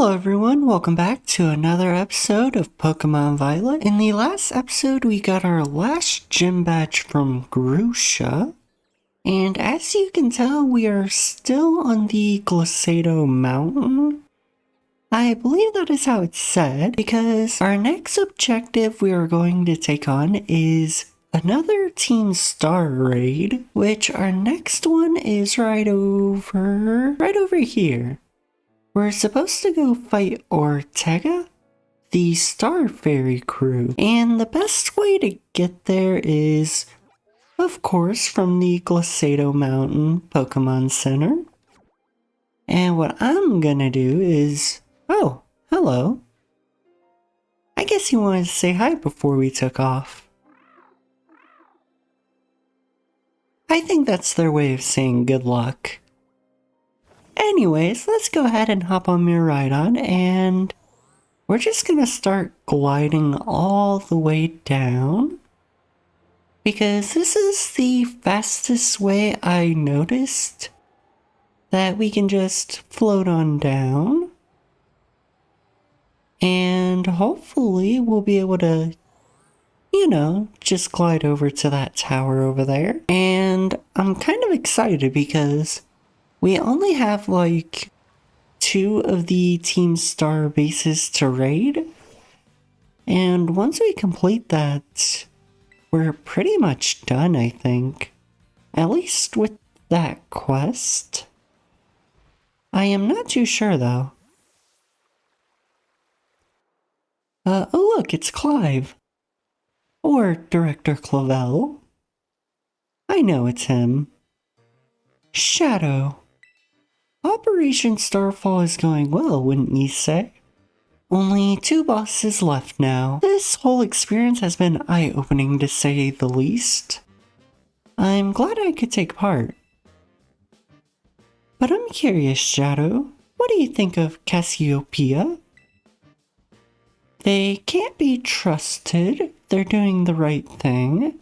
Hello everyone, welcome back to another episode of Pokemon Violet. In the last episode, we got our last gym badge from Grusha. And as you can tell, we are still on the Glacado Mountain. I believe that is how it's said, because our next objective we are going to take on is another Team Star raid, which our next one is right over here. We're supposed to go fight Ortega, the Star Fairy crew, and the best way to get there is, of course, from the Glacado Mountain Pokemon Center. And what I'm gonna do is... Oh, hello. I guess you wanted to say hi before we took off. I think that's their way of saying good luck. Anyways, let's go ahead and hop on Miraidon, and we're just gonna start gliding all the way down, because this is the fastest way I noticed that we can just float on down, and hopefully we'll be able to, just glide over to that tower over there. And I'm kind of excited because we only have like 2 of the Team Star bases to raid, and once we complete that, we're pretty much done, I think. At least with that quest. I am not too sure though. Oh look, it's Clive. Or Director Clavel. I know it's him. Shadow. Operation Starfall is going well, wouldn't you say? Only 2 bosses left now. This whole experience has been eye-opening to say the least. I'm glad I could take part. But I'm curious, Shadow, what do you think of Cassiopeia? They can't be trusted, they're doing the right thing.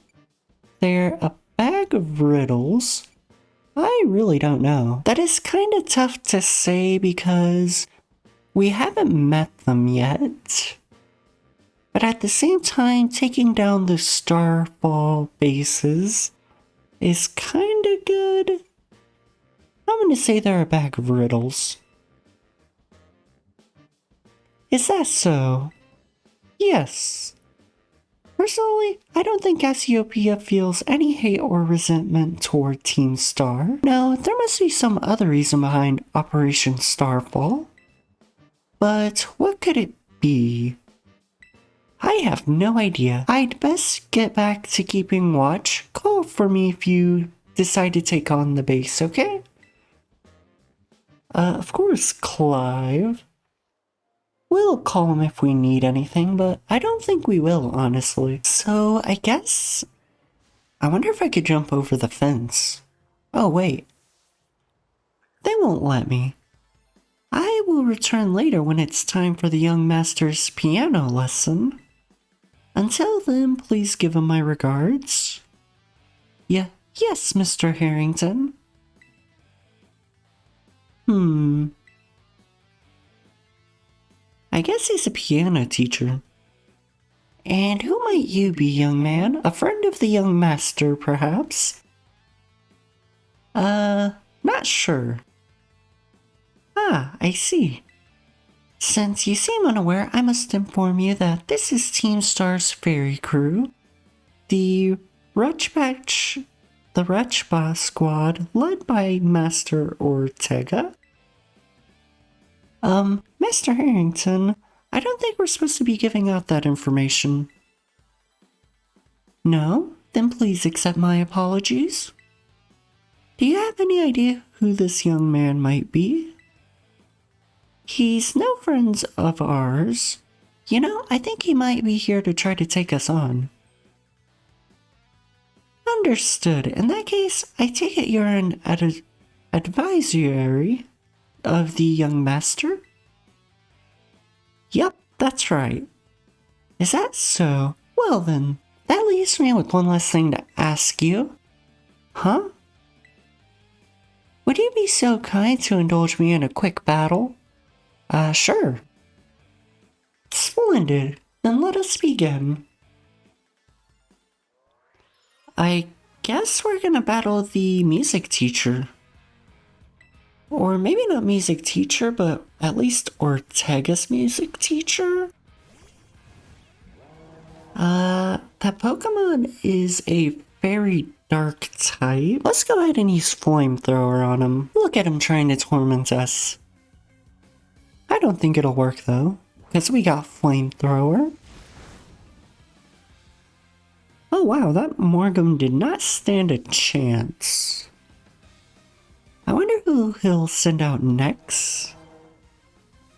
They're a bag of riddles. I really don't know. That is kind of tough to say because we haven't met them yet. But at the same time, taking down the Starfall bases is kind of good. I'm going to say they're a bag of riddles. Is that so? Yes. Personally, I don't think Cassiopeia feels any hate or resentment toward Team Star. No, there must be some other reason behind Operation Starfall. But what could it be? I have no idea. I'd best get back to keeping watch. Call for me if you decide to take on the base, okay? Of course, Clive. We'll call him if we need anything, but I don't think we will, honestly. So, I guess... I wonder if I could jump over the fence. Oh, wait. They won't let me. I will return later when it's time for the young master's piano lesson. Until then, please give him my regards. Yes, Mr. Harrington. I guess he's a piano teacher. And who might you be, young man? A friend of the young master, perhaps? Not sure. Ah, I see. Since you seem unaware, I must inform you that this is Team Star's fairy crew. The Wretchbach squad, led by Master Ortega. Mr. Harrington, I don't think we're supposed to be giving out that information. No? Then please accept my apologies. Do you have any idea who this young man might be? He's no friend of ours. I think he might be here to try to take us on. Understood. In that case, I take it you're an advisory of the young master? Yep, that's right. Is that so? Well then, that leaves me with one last thing to ask you. Huh? Would you be so kind to indulge me in a quick battle? Sure. Splendid. Then let us begin. I guess we're gonna battle the music teacher. Or maybe not music teacher, but at least Ortega's music teacher? That Pokemon is a very dark type. Let's go ahead and use Flamethrower on him. Look at him trying to torment us. I don't think it'll work though, because we got Flamethrower. Oh wow, that Morgum did not stand a chance. I wonder who he'll send out next.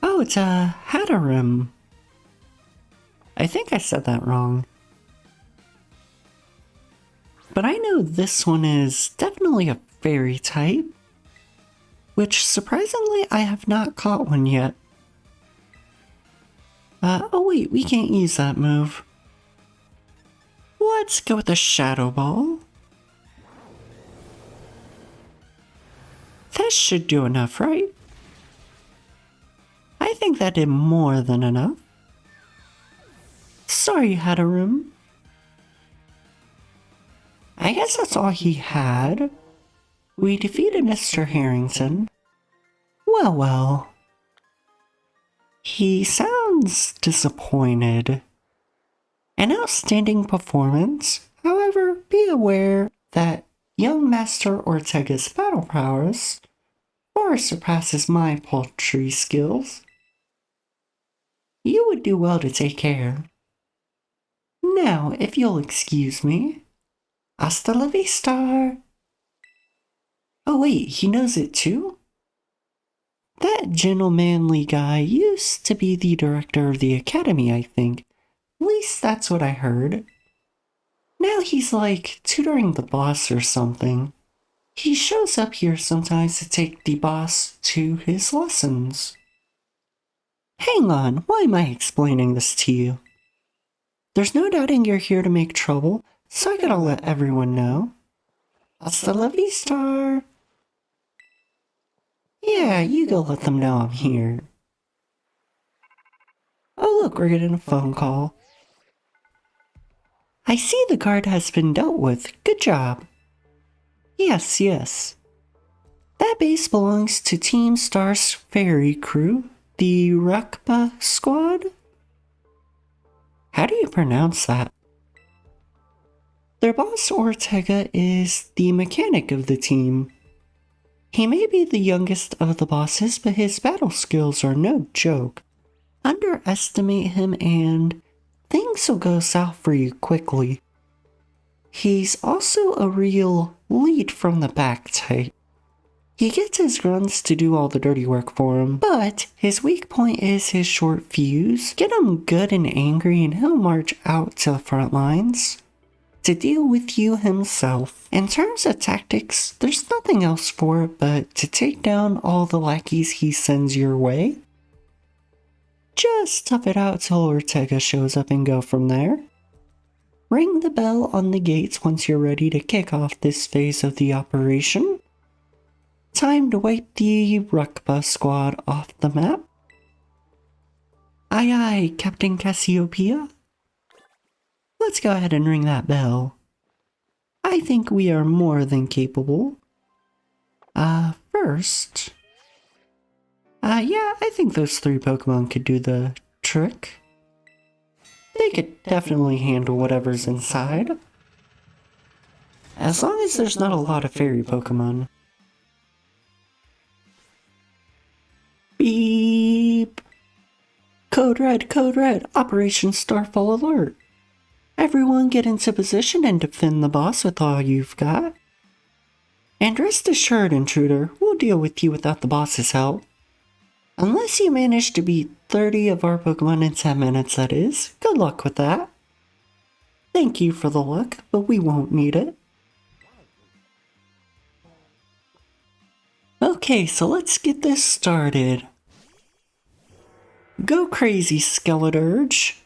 Oh, it's a Hatterim. I think I said that wrong. But I know this one is definitely a fairy type, which surprisingly I have not caught one yet. Oh wait, we can't use that move. Let's go with the Shadow Ball. That should do enough, right? I think that did more than enough. Sorry, Hatterim. I guess that's all he had. We defeated Mr. Harrington. Well. He sounds disappointed. An outstanding performance. However, be aware that young Master Ortega's battle prowess far surpasses my poultry skills. You would do well to take care. Now, if you'll excuse me. Hasta la vista! Oh wait, he knows it too? That gentlemanly guy used to be the director of the academy, I think. At least that's what I heard. Now he's like tutoring the boss or something. He shows up here sometimes to take the boss to his lessons. Hang on, why am I explaining this to you? There's no doubting you're here to make trouble, so I gotta let everyone know. Hasta la vista! Yeah, you go let them know I'm here. Oh look, we're getting a phone call. I see the card has been dealt with. Good job. Yes. That base belongs to Team Star's Fairy Crew, the Rakpa Squad? How do you pronounce that? Their boss Ortega is the mechanic of the team. He may be the youngest of the bosses, but his battle skills are no joke. Underestimate him and things will go south for you quickly. He's also a real lead from the back type. He gets his grunts to do all the dirty work for him, but his weak point is his short fuse. Get him good and angry and he'll march out to the front lines to deal with you himself. In terms of tactics, there's nothing else for it but to take down all the lackeys he sends your way. Just tough it out till Ortega shows up and go from there. Ring the bell on the gates once you're ready to kick off this phase of the operation. Time to wipe the Rakpa squad off the map. Aye, Captain Cassiopeia. Let's go ahead and ring that bell. I think we are more than capable. First... yeah, I think those 3 Pokemon could do the trick. They could definitely handle whatever's inside. As long as there's not a lot of fairy Pokemon. Beep! Code Red, Operation Starfall alert. Everyone get into position and defend the boss with all you've got. And rest assured, intruder, we'll deal with you without the boss's help. Unless you manage to beat 30 of our Pokemon in 10 minutes, that is. Good luck with that. Thank you for the luck, but we won't need it. Okay, so let's get this started. Go crazy, Skeleturge.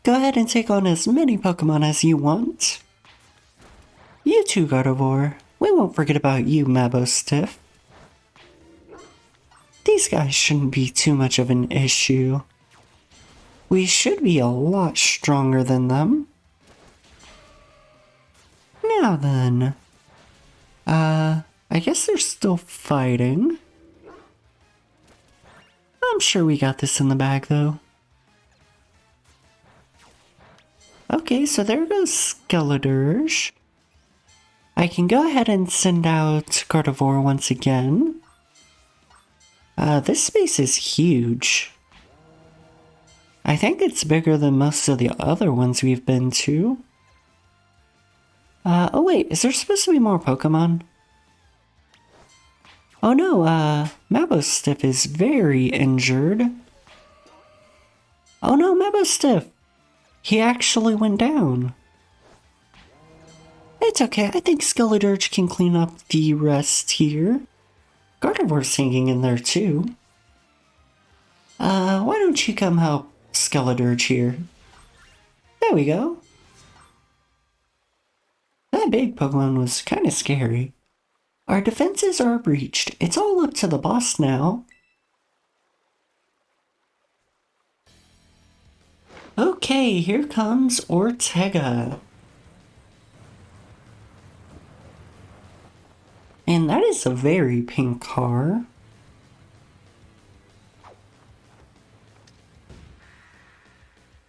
Go ahead and take on as many Pokemon as you want. You too, Gardevoir. We won't forget about you, Mabostiff. these guys shouldn't be too much of an issue. We should be a lot stronger than them. Now then, I guess they're still fighting. I'm sure we got this in the bag though. Okay, so there goes Skeledirge. I can go ahead and send out Gardevoir once again. This space is huge. I think it's bigger than most of the other ones we've been to. Oh wait, is there supposed to be more Pokemon? Oh no, Mabostiff is very injured. Oh no, Mabostiff! He actually went down. It's okay, I think Skeledirge can clean up the rest here. Gardevoir's hanging in there too. Why don't you come help Skeledirge here? There we go. That big Pokemon was kinda scary. Our defenses are breached. It's all up to the boss now. Okay, here comes Ortega. And that is a very pink car.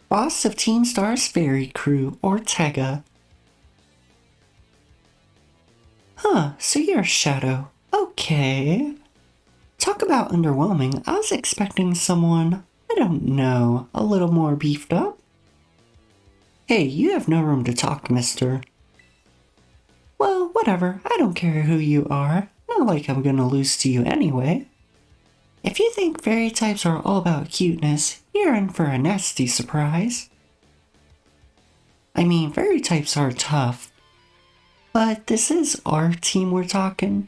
Boss of Team Star's Fairy Crew, Ortega. Huh, so you're a Shadow. Okay. Talk about underwhelming. I was expecting someone, I don't know, a little more beefed up. Hey, you have no room to talk, mister. Well, whatever. I don't care who you are. Not like I'm gonna lose to you anyway. If you think fairy types are all about cuteness, you're in for a nasty surprise. I mean, fairy types are tough. But this is our team we're talking.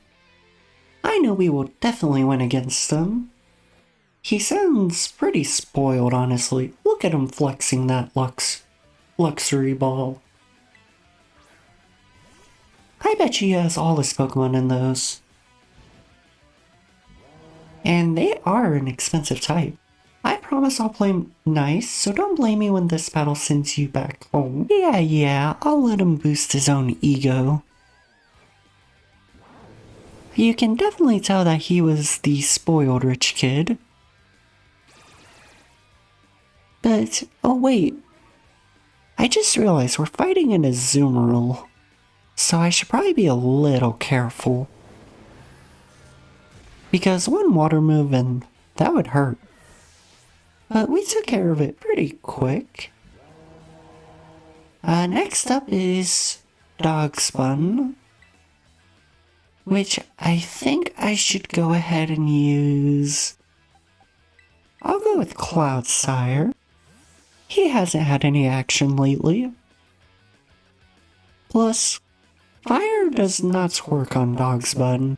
I know we will definitely win against them. He sounds pretty spoiled, honestly. Look at him flexing that luxury ball. I bet he has all his Pokemon in those. And they are an expensive type. I promise I'll play nice, so don't blame me when this battle sends you back home. Yeah, I'll let him boost his own ego. You can definitely tell that he was the spoiled rich kid. But, oh wait. I just realized we're fighting in a Azumarill, so I should probably be a little careful. Because one water move and that would hurt. But we took care of it pretty quick. Next up is Dogspun, which I think I should go ahead and use. I'll go with Cloudsire. He hasn't had any action lately. Plus, fire does not work on Dogspun.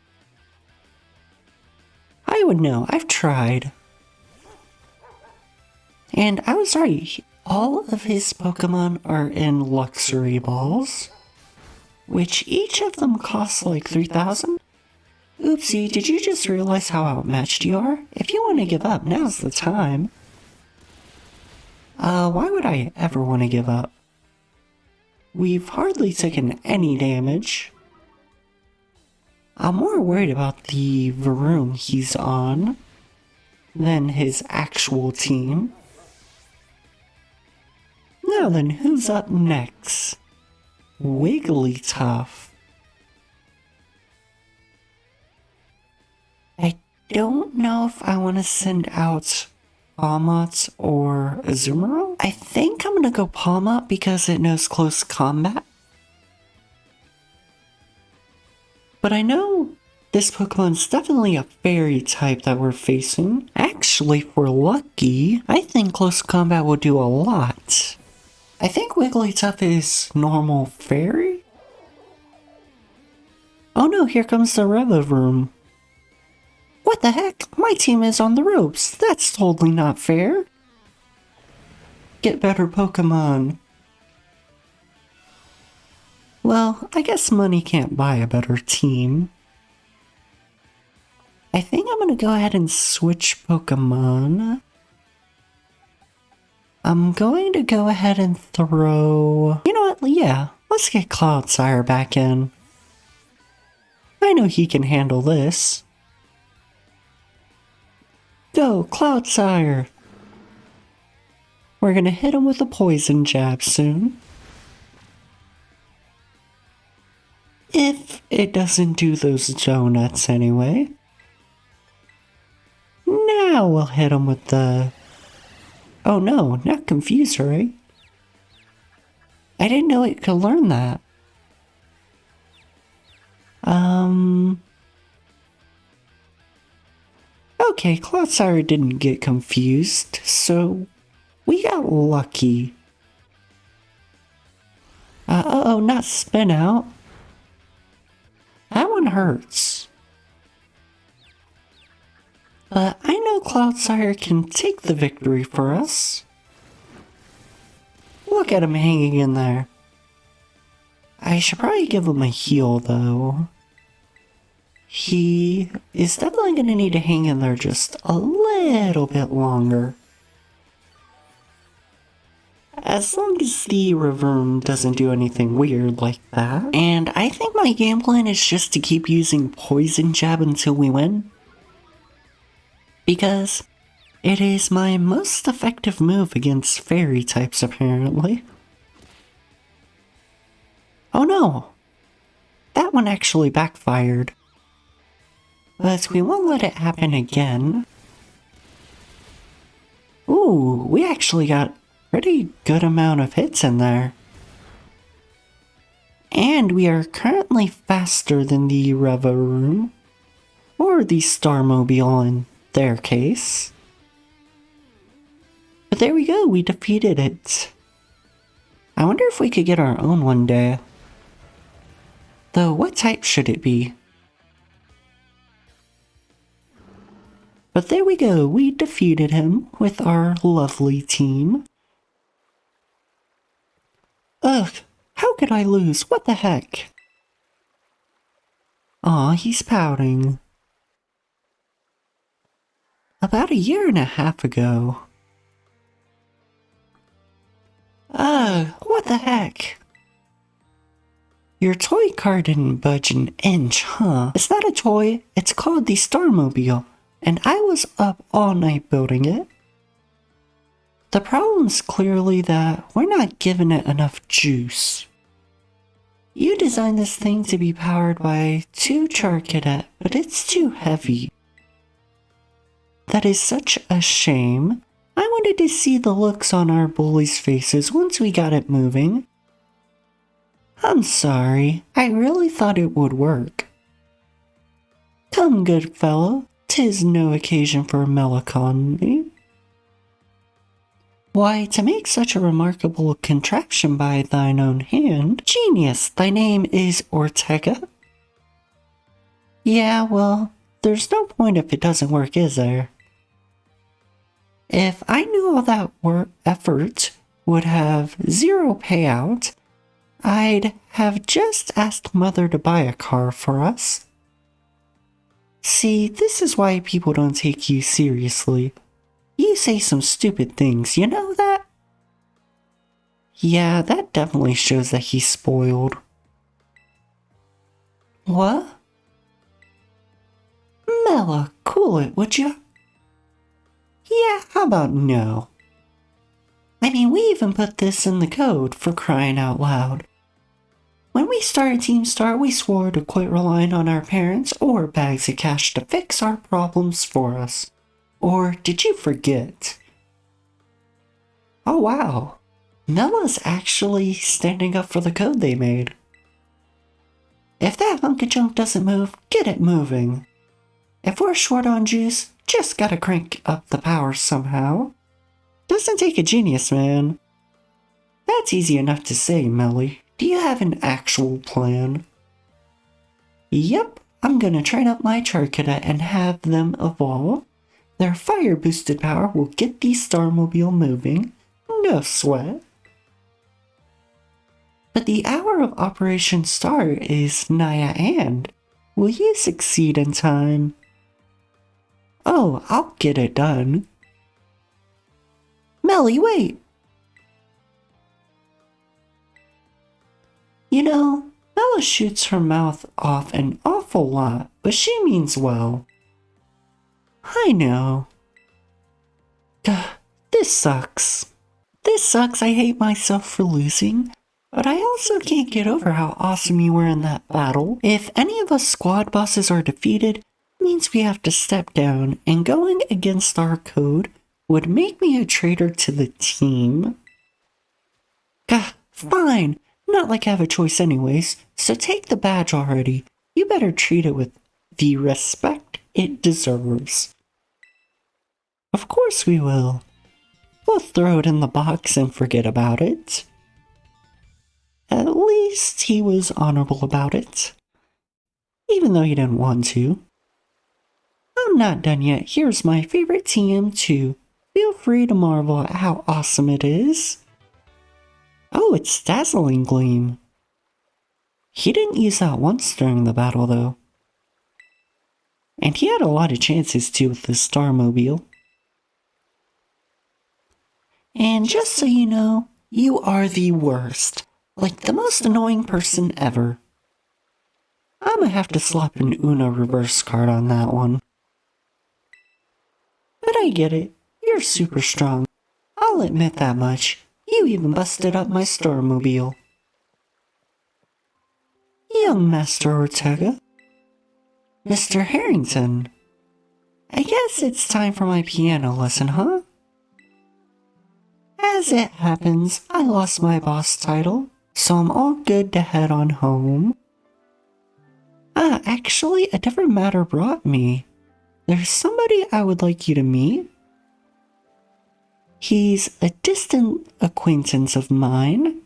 I would know, I've tried. And I was right, all of his Pokemon are in luxury balls, which each of them costs like 3,000. Oopsie, did you just realize how outmatched you are? If you want to give up, now's the time. Why would I ever want to give up? We've hardly taken any damage. I'm more worried about the Varoom he's on than his actual team. Now then, who's up next? Wigglytuff. I don't know if I want to send out Palmot or Azumarill. I think I'm gonna go Palmot because it knows close combat. But I know this Pokemon's definitely a fairy type that we're facing. Actually, if we're lucky, I think close combat will do a lot. I think Wigglytuff is normal fairy? Oh no, here comes the Revivroom. What the heck? My team is on the ropes. That's totally not fair. Get better Pokemon. Well, I guess money can't buy a better team. I think I'm gonna go ahead and switch Pokemon. I'm going to go ahead and throw... You know what? Yeah, let's get Cloudsire back in. I know he can handle this. Go, Cloudsire! We're gonna hit him with a poison jab soon. If it doesn't do those donuts anyway. Now we'll hit him with the... Oh no, not Confuser, right? I didn't know it could learn that. Okay, Cloudsire didn't get confused, so we got lucky. Uh-oh, not Spin Out. That one hurts. But I know Cloudsire can take the victory for us. Look at him hanging in there. I should probably give him a heal, though. He is definitely going to need to hang in there just a little bit longer. As long as the Reverm doesn't do anything weird like that. And I think my game plan is just to keep using Poison Jab until we win. Because it is my most effective move against fairy types, apparently. Oh no! That one actually backfired. But we won't let it happen again. Ooh, we actually got pretty good amount of hits in there. And we are currently faster than the Reverum, or the Starmobile in their case. But there we go, we defeated it. I wonder if we could get our own one day. Though, what type should it be? But there we go, we defeated him with our lovely team. Ugh, how could I lose? What the heck? Aw, he's pouting. About a year and a half ago. Ugh, what the heck? Your toy car didn't budge an inch, huh? It's not a toy, it's called the Starmobile, and I was up all night building it. The problem's clearly that we're not giving it enough juice. You designed this thing to be powered by 2 Charcadet, but it's too heavy. That is such a shame. I wanted to see the looks on our bullies' faces once we got it moving. I'm sorry, I really thought it would work. Come, good fellow, 'tis no occasion for melancholy. Why, to make such a remarkable contraption by thine own hand, genius, thy name is Ortega? Yeah, well, there's no point if it doesn't work, is there? If I knew all that effort would have 0 payout, I'd have just asked Mother to buy a car for us. See, this is why people don't take you seriously. You say some stupid things, you know that? Yeah, that definitely shows that he's spoiled. What? Mela, cool it, would ya? Yeah, how about no? I mean, we even put this in the code, for crying out loud. When we started Team Star, we swore to quit relying on our parents or bags of cash to fix our problems for us. Or did you forget? Oh wow, Mela's actually standing up for the code they made. If that hunk of junk doesn't move, get it moving. If we're short on juice, just gotta crank up the power somehow. Doesn't take a genius, man. That's easy enough to say, Melly. Do you have an actual plan? Yep, I'm gonna train up my Charcadet and have them evolve. Their fire-boosted power will get the Starmobile moving. No sweat. But the hour of Operation Star is nigh at hand. Will you succeed in time? Oh, I'll get it done. Melly, wait! You know, Bella shoots her mouth off an awful lot, but she means well. I know. Gah, this sucks. I hate myself for losing, but I also can't get over how awesome you were in that battle. If any of us squad bosses are defeated, it means we have to step down, and going against our code would make me a traitor to the team. Gah, fine. Not like I have a choice anyways, so take the badge already. You better treat it with the respect it deserves. Of course we will. We'll throw it in the box and forget about it. At least he was honorable about it. Even though he didn't want to. I'm not done yet. Here's my favorite TM2. Feel free to marvel at how awesome it is. Oh, it's Dazzling Gleam. He didn't use that once during the battle, though. And he had a lot of chances, too, with the Starmobile. And just so you know, you are the worst. Like the most annoying person ever. I'm gonna have to slap an Uno reverse card on that one. But I get it. You're super strong. I'll admit that much. You even busted up my Starmobile. Young Master Ortega. Mr. Harrington. I guess it's time for my piano lesson, huh? As it happens, I lost my boss title, so I'm all good to head on home. Actually, a different matter brought me. There's somebody I would like you to meet. He's a distant acquaintance of mine.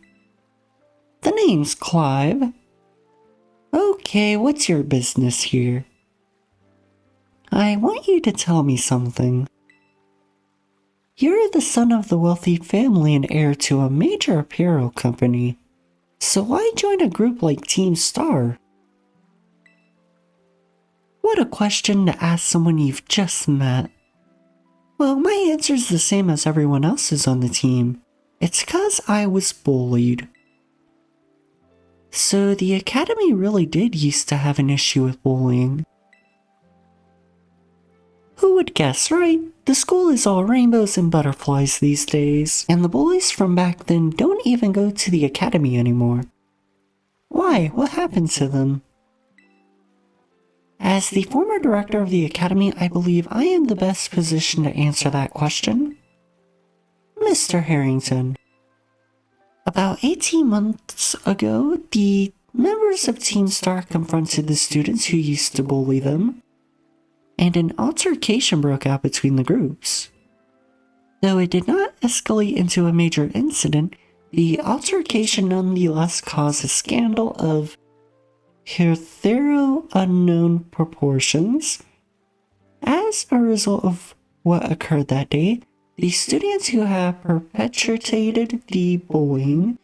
The name's Clive. Okay, what's your business here? I want you to tell me something. You're the son of the wealthy family and heir to a major apparel company, so why join a group like Team Star? What a question to ask someone you've just met. Well, my answer's the same as everyone else's on the team. It's 'cause I was bullied. So the academy really did used to have an issue with bullying. Who would guess, right? The school is all rainbows and butterflies these days, and the bullies from back then don't even go to the academy anymore. Why? What happened to them? As the former director of the academy, I believe I am the best positioned to answer that question. Mr. Harrington. About 18 months ago, the members of Team Star confronted the students who used to bully them, and an altercation broke out between the groups. Though it did not escalate into a major incident, the altercation nonetheless caused a scandal of hitherto unknown proportions. As a result of what occurred that day, the students who had perpetrated the bullying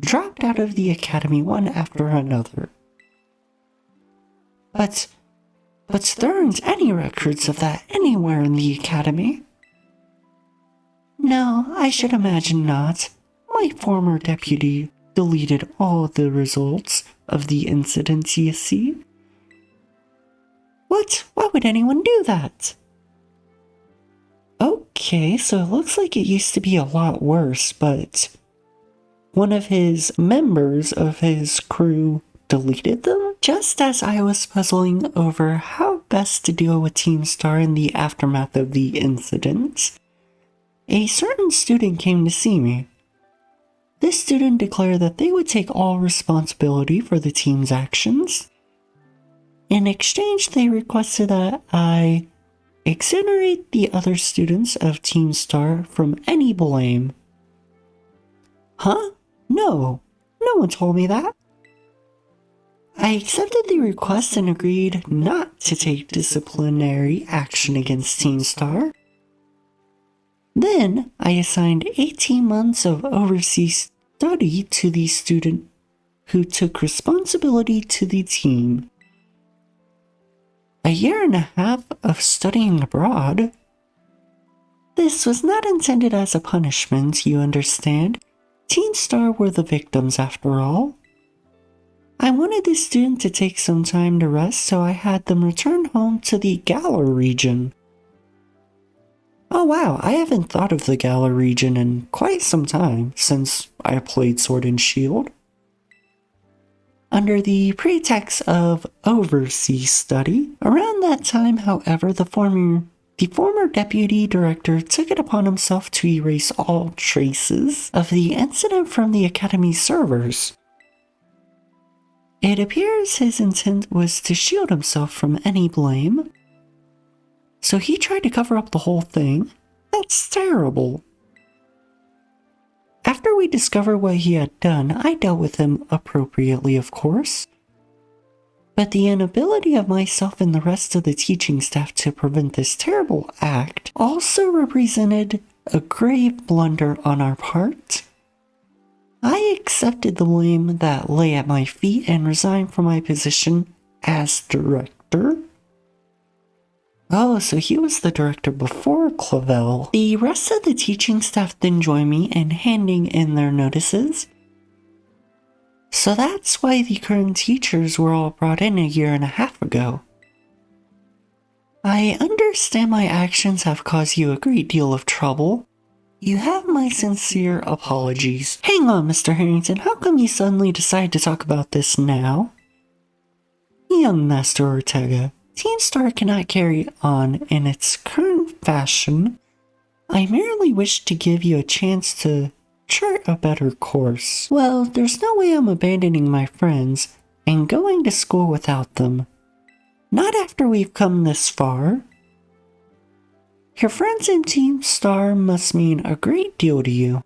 dropped out of the academy one after another. But there aren't any records of that anywhere in the academy. No, I should imagine not. My former deputy deleted all the results of the incidents, you see. What? Why would anyone do that? Okay, so it looks like it used to be a lot worse, but one of his members of his crew deleted them? Just as I was puzzling over how best to deal with Team Star in the aftermath of the incident, a certain student came to see me. This student declared that they would take all responsibility for the team's actions. In exchange, they requested that I exonerate the other students of Team Star from any blame. Huh? No one told me that. I accepted the request and agreed not to take disciplinary action against Team Star. Then, I assigned 18 months of overseas study to the student who took responsibility to the team. A year and a half of studying abroad? This was not intended as a punishment, you understand. Teen Star were the victims after all. I wanted the student to take some time to rest, so I had them return home to the Galar region. Oh wow, I haven't thought of the Galar region in quite some time since I played Sword and Shield. Under the pretext of overseas study, around that time, however, the former deputy director took it upon himself to erase all traces of the incident from the Academy's servers. It appears his intent was to shield himself from any blame, so he tried to cover up the whole thing. That's terrible. After we discovered what he had done, I dealt with him appropriately, of course. But the inability of myself and the rest of the teaching staff to prevent this terrible act also represented a grave blunder on our part. I accepted the blame that lay at my feet and resigned from my position as director. Oh, so he was the director before Clavel. The rest of the teaching staff then joined me in handing in their notices. So that's why the current teachers were all brought in a year and a half ago. I understand my actions have caused you a great deal of trouble. You have my sincere apologies. Hang on, Mr. Harrington, how come you suddenly decide to talk about this now? Young Master Ortega, Team Star cannot carry on in its current fashion. I merely wish to give you a chance to chart a better course. Well, there's no way I'm abandoning my friends and going to school without them. Not after we've come this far. Your friends in Team Star must mean a great deal to you.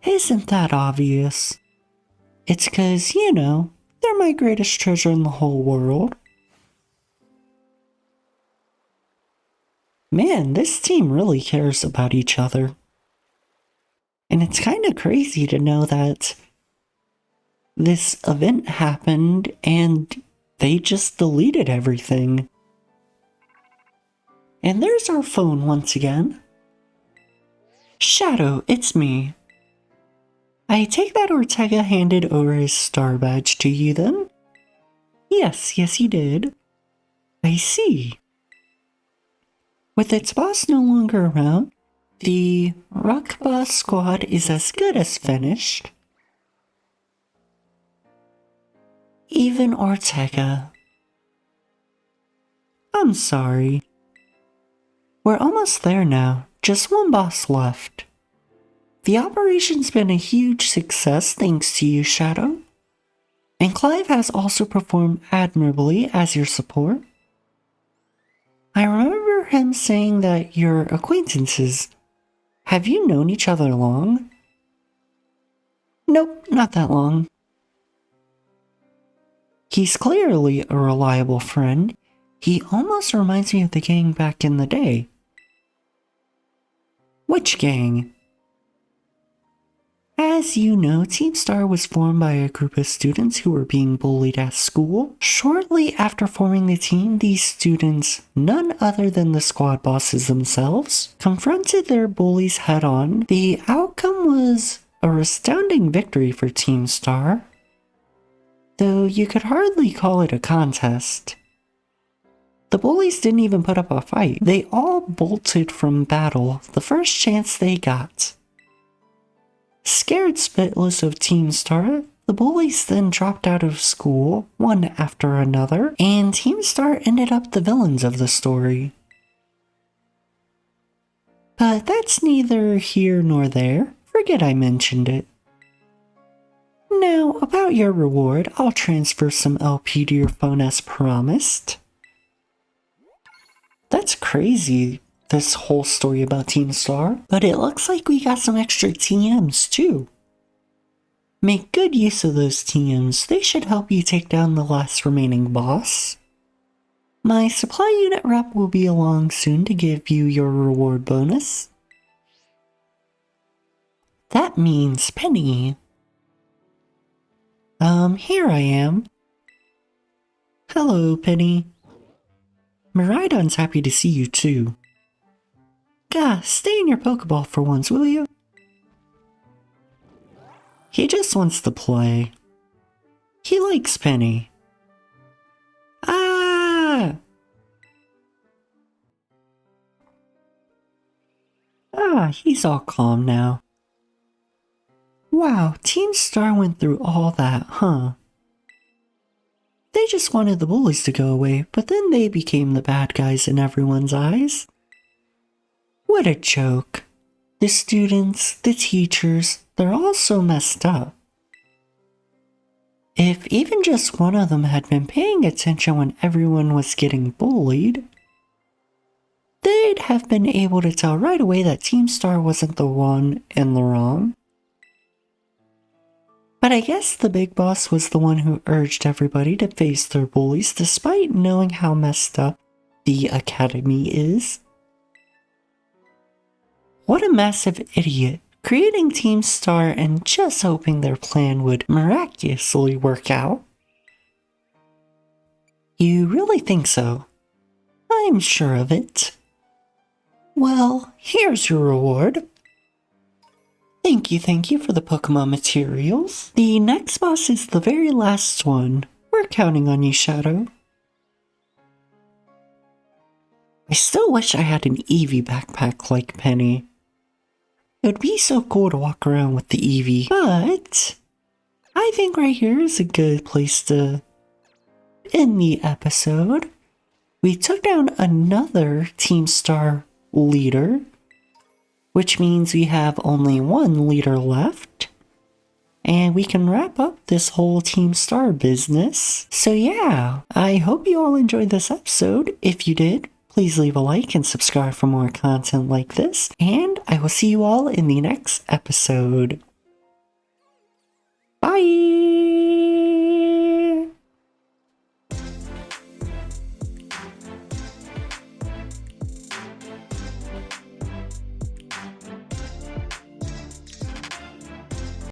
Isn't that obvious? It's 'cause, you know, they're my greatest treasure in the whole world. Man, this team really cares about each other. And it's kind of crazy to know that this event happened and they just deleted everything. And there's our phone once again. Shadow, it's me. I take that Ortega handed over his star badge to you then? Yes, he did. I see. With its boss no longer around, the Rock Boss squad is as good as finished. Even Ortega. I'm sorry. We're almost there now, just one boss left. The operation's been a huge success thanks to you, Shadow. And Clive has also performed admirably as your support. I remember him saying that you're acquaintances. Have you known each other long? Nope, not that long. He's clearly a reliable friend. He almost reminds me of the gang back in the day. Which gang? As you know, Team Star was formed by a group of students who were being bullied at school. Shortly after forming the team, these students, none other than the squad bosses themselves, confronted their bullies head-on. The outcome was a resounding victory for Team Star, though you could hardly call it a contest. The bullies didn't even put up a fight. They all bolted from battle the first chance they got. Scared spitless of Team Star, the bullies then dropped out of school, one after another, and Team Star ended up the villains of the story. But that's neither here nor there. Forget I mentioned it. Now, about your reward, I'll transfer some LP to your phone as promised. That's crazy, this whole story about Team Star, but it looks like we got some extra TMs too. Make good use of those TMs, they should help you take down the last remaining boss. My supply unit rep will be along soon to give you your reward bonus. That means Penny. Here I am. Hello, Penny. Miraidon's happy to see you too. Gah, stay in your Pokeball for once, will you? He just wants to play. He likes Penny. Ah! Ah, he's all calm now. Wow, Team Star went through all that, huh? They just wanted the bullies to go away, but then they became the bad guys in everyone's eyes. What a joke. The students, the teachers, they're all so messed up. If even just one of them had been paying attention when everyone was getting bullied, they'd have been able to tell right away that Team Star wasn't the one in the wrong. But I guess the big boss was the one who urged everybody to face their bullies despite knowing how messed up the academy is. What a massive idiot, creating Team Star and just hoping their plan would miraculously work out. You really think so? I'm sure of it. Well, here's your reward. Thank you for the Pokemon materials. The next boss is the very last one. We're counting on you, Shadow. I still wish I had an Eevee backpack like Penny. It would be so cool to walk around with the Eevee, but I think right here is a good place to end the episode. We took down another Team Star leader, which means we have only one leader left, and we can wrap up this whole Team Star business. So yeah, I hope you all enjoyed this episode. If you did, please leave a like and subscribe for more content like this, and I will see you all in the next episode. Bye!